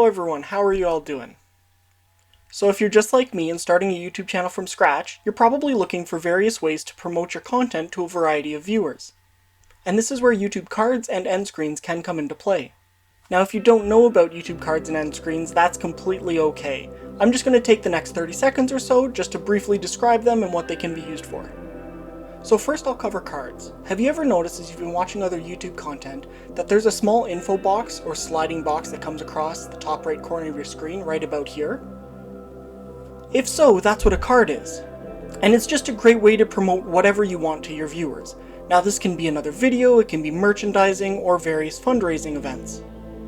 Hello everyone, how are you all doing? So if you're just like me and starting a YouTube channel from scratch, you're probably looking for various ways to promote your content to a variety of viewers. And this is where YouTube cards and end screens can come into play. Now if you don't know about YouTube cards and end screens, that's completely okay. I'm just going to take the next 30 seconds or so just to briefly describe them and what they can be used for. So first I'll cover cards. Have you ever noticed as you've been watching other YouTube content that there's a small info box or sliding box that comes across the top right corner of your screen right about here? If so, that's what a card is. And it's just a great way to promote whatever you want to your viewers. Now this can be another video, it can be merchandising, or various fundraising events.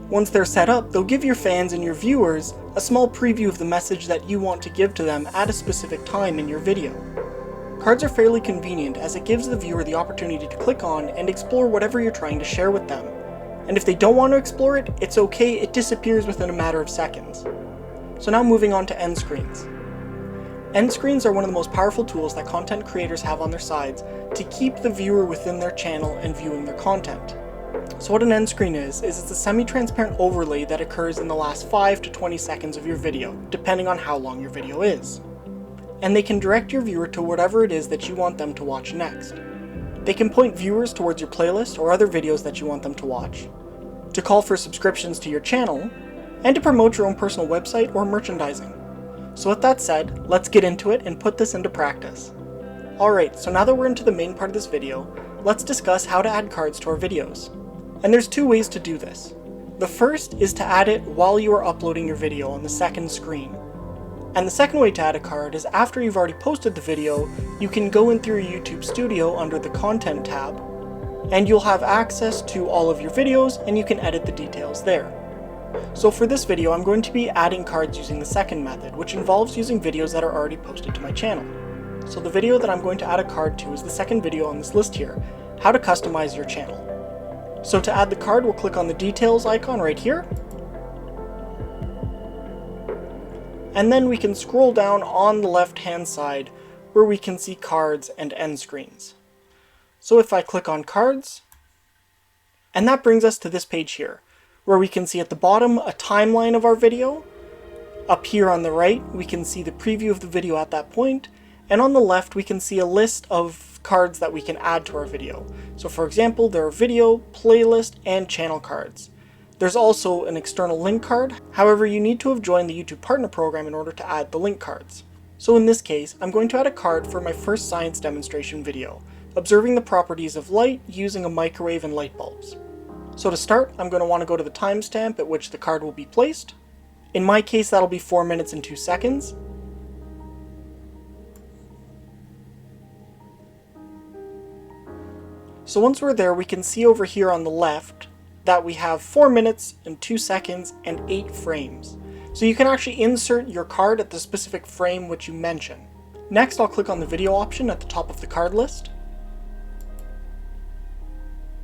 Once they're set up, they'll give your fans and your viewers a small preview of the message that you want to give to them at a specific time in your video. Cards are fairly convenient as it gives the viewer the opportunity to click on and explore whatever you're trying to share with them. And if they don't want to explore it, it's okay, it disappears within a matter of seconds. So now moving on to end screens. End screens are one of the most powerful tools that content creators have on their sides to keep the viewer within their channel and viewing their content. So what an end screen is it's a semi-transparent overlay that occurs in the last 5 to 20 seconds of your video, depending on how long your video is. And they can direct your viewer to whatever it is that you want them to watch next. They can point viewers towards your playlist or other videos that you want them to watch, to call for subscriptions to your channel, and to promote your own personal website or merchandising. So with that said, let's get into it and put this into practice. Alright, so now that we're into the main part of this video, let's discuss how to add cards to our videos. And there's two ways to do this. The first is to add it while you are uploading your video on the second screen. And the second way to add a card is after you've already posted the video, you can go in through your YouTube Studio under the Content tab, and you'll have access to all of your videos and you can edit the details there. So for this video, I'm going to be adding cards using the second method, which involves using videos that are already posted to my channel. So the video that I'm going to add a card to is the second video on this list here, how to customize your channel. So to add the card, we'll click on the details icon right here, and then we can scroll down on the left hand side where we can see cards and end screens. So if I click on cards, and that brings us to this page here, where we can see at the bottom a timeline of our video. Up here on the right we can see the preview of the video at that point, and on the left we can see a list of cards that we can add to our video. So for example, there are video, playlist, and channel cards. There's also an external link card, however you need to have joined the YouTube Partner Program in order to add the link cards. So in this case, I'm going to add a card for my first science demonstration video, observing the properties of light using a microwave and light bulbs. So to start, I'm going to want to go to the timestamp at which the card will be placed. In my case, that'll be 4 minutes and 2 seconds. So once we're there, we can see over here on the left that we have 4 minutes and 2 seconds and 8 frames. So you can actually insert your card at the specific frame which you mention. Next, I'll click on the video option at the top of the card list.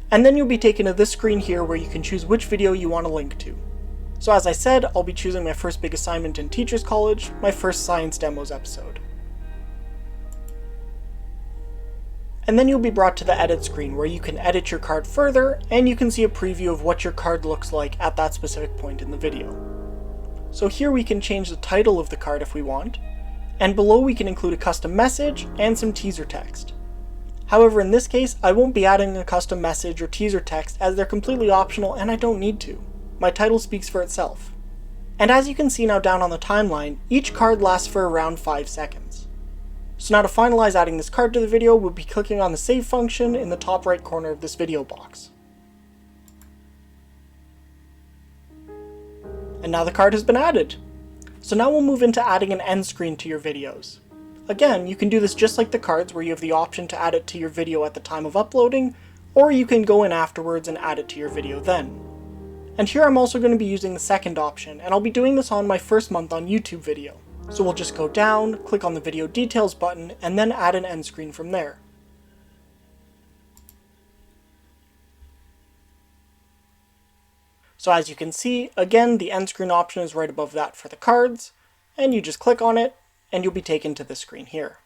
And then you'll be taken to this screen here where you can choose which video you want to link to. So as I said, I'll be choosing my first big assignment in Teachers College, my first science demos episode. And then you'll be brought to the edit screen where you can edit your card further and you can see a preview of what your card looks like at that specific point in the video. So here we can change the title of the card if we want, and below we can include a custom message and some teaser text. However, in this case, I won't be adding a custom message or teaser text as they're completely optional and I don't need to. My title speaks for itself. And as you can see now down on the timeline, each card lasts for around 5 seconds. So now to finalize adding this card to the video, we'll be clicking on the save function in the top right corner of this video box. And now the card has been added. So now we'll move into adding an end screen to your videos. Again, you can do this just like the cards where you have the option to add it to your video at the time of uploading, or you can go in afterwards and add it to your video then. And here I'm also going to be using the second option, and I'll be doing this on my first month on YouTube video. So we'll just go down, click on the video details button, and then add an end screen from there. So as you can see, again, the end screen option is right above that for the cards, and you just click on it, and you'll be taken to this screen here.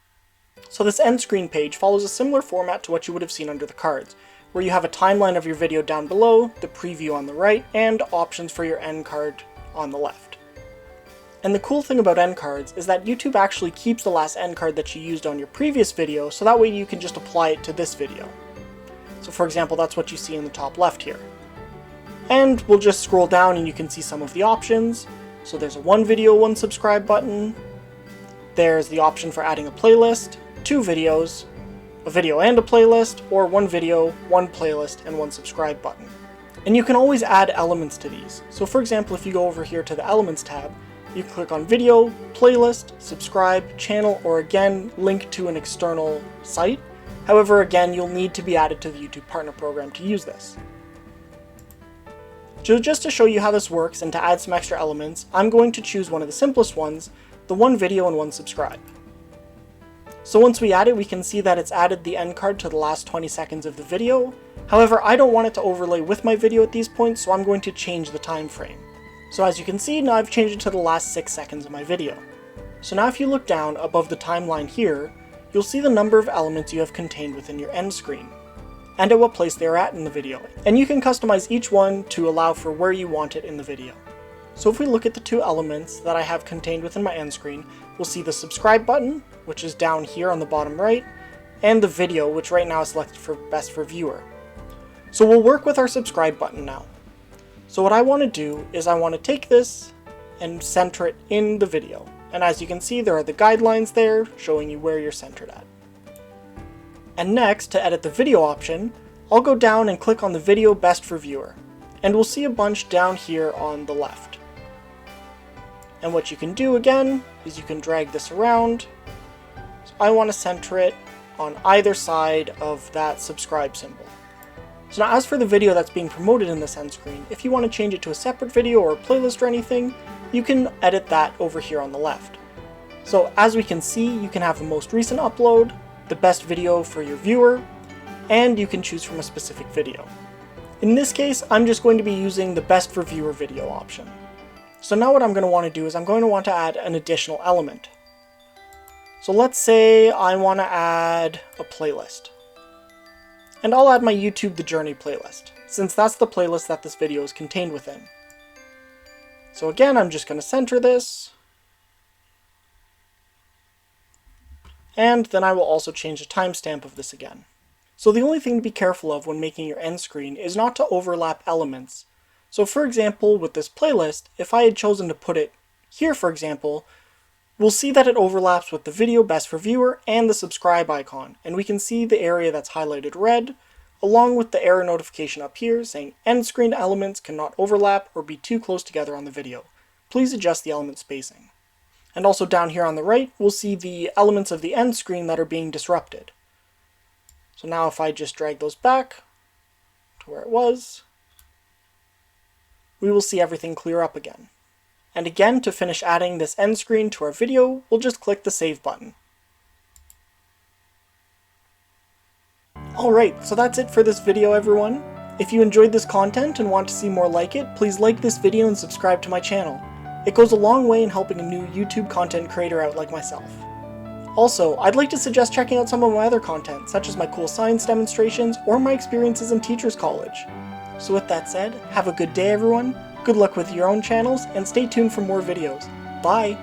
So this end screen page follows a similar format to what you would have seen under the cards, where you have a timeline of your video down below, the preview on the right, and options for your end card on the left. And the cool thing about end cards is that YouTube actually keeps the last end card that you used on your previous video, so that way you can just apply it to this video. So for example, that's what you see in the top left here. And we'll just scroll down and you can see some of the options. So there's a 1 video, 1 subscribe button. There's the option for adding a playlist, 2 videos, a video and a playlist, or 1 video, 1 playlist, and 1 subscribe button. And you can always add elements to these. So for example, if you go over here to the Elements tab, you can click on Video, Playlist, Subscribe, Channel, or again, link to an external site. However, again, you'll need to be added to the YouTube Partner Program to use this. So just to show you how this works and to add some extra elements, I'm going to choose one of the simplest ones, the 1 video and 1 subscribe. So once we add it, we can see that it's added the end card to the last 20 seconds of the video. However, I don't want it to overlay with my video at these points, so I'm going to change the time frame. So as you can see, now I've changed it to the last 6 seconds of my video. So now if you look down above the timeline here, you'll see the number of elements you have contained within your end screen, and at what place they are at in the video. And you can customize each one to allow for where you want it in the video. So if we look at the 2 elements that I have contained within my end screen, we'll see the subscribe button, which is down here on the bottom right, and the video, which right now is selected for best for viewer. So we'll work with our subscribe button now. So what I want to do is I want to take this and center it in the video. And as you can see, there are the guidelines there showing you where you're centered at. And next, to edit the video option, I'll go down and click on the video best for viewer. And we'll see a bunch down here on the left. And what you can do again is you can drag this around. So I want to center it on either side of that subscribe symbol. So now as for the video that's being promoted in this end screen, if you want to change it to a separate video or a playlist or anything, you can edit that over here on the left. So as we can see, you can have the most recent upload, the best video for your viewer, and you can choose from a specific video. In this case, I'm just going to be using the best for viewer video option. So now what I'm going to want to do is I'm going to want to add an additional element. So let's say I want to add a playlist. And I'll add my YouTube The Journey playlist, since that's the playlist that this video is contained within. So again, I'm just going to center this. And then I will also change the timestamp of this again. So the only thing to be careful of when making your end screen is not to overlap elements. So for example, with this playlist, if I had chosen to put it here, for example, we'll see that it overlaps with the video best for viewer and the subscribe icon, and we can see the area that's highlighted red, along with the error notification up here saying end screen elements cannot overlap or be too close together on the video. Please adjust the element spacing. And also down here on the right, we'll see the elements of the end screen that are being disrupted. So now if I just drag those back to where it was, we will see everything clear up again. And again, to finish adding this end screen to our video, we'll just click the Save button. Alright, so that's it for this video, everyone. If you enjoyed this content and want to see more like it, please like this video and subscribe to my channel. It goes a long way in helping a new YouTube content creator out like myself. Also, I'd like to suggest checking out some of my other content, such as my cool science demonstrations or my experiences in Teachers College. So with that said, have a good day, everyone. Good luck with your own channels, and stay tuned for more videos. Bye!